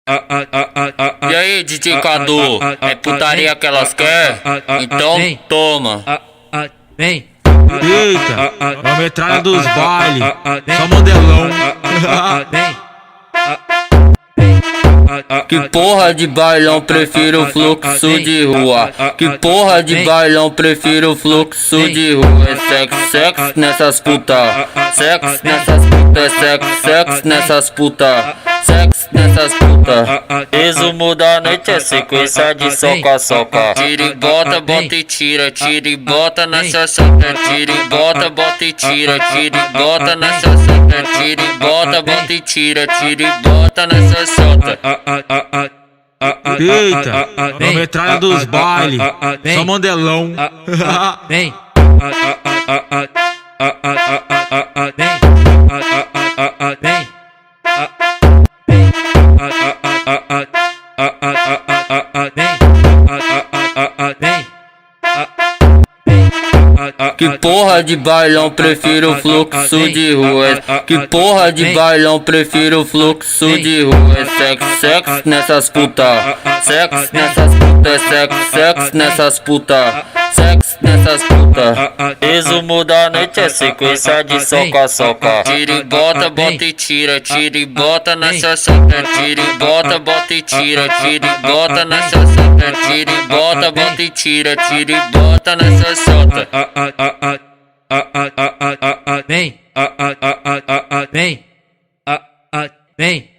E aí, DJ Cadu, é putaria que elas querem? Então toma. Vem. Eita, a metralha dos bailes, só modelão. Vem. Que porra de bailão, prefiro o fluxo de rua. Que porra de bailão, prefiro o fluxo de rua. É sexo, sexo nessas puta. Sexo nessas puta, é sexo, sexo nessas puta. Sexo nessas puta. Resumo da noite é sequência de soca-soca. Tira e bota, bota e tira. Tira e bota na xoxota. Tira e bota, bota e tira. Tira e bota na xoxota. Tira e bota, bota e tira. Tira e bota na xoxota. Eita, a metralha dos bailes, só modelão. Vem. Vem. Que porra de bailão, prefiro o fluxo de rua. Que porra de bailão, prefiro o fluxo de rua. É sexo, sexo nessas puta. Sexo nessas puta, é sexo, sexo nessas puta. Sexo nessas puta. Resumo da noite é sequência de soca-soca. Tira e bota, bota e tira. Tira e bota na xoxota. Tira e bota, bota e tira. Tira e bota na xoxota. Tira e bota, bota e tira. Tira e bota na xoxota. Vem. Vem. Vem.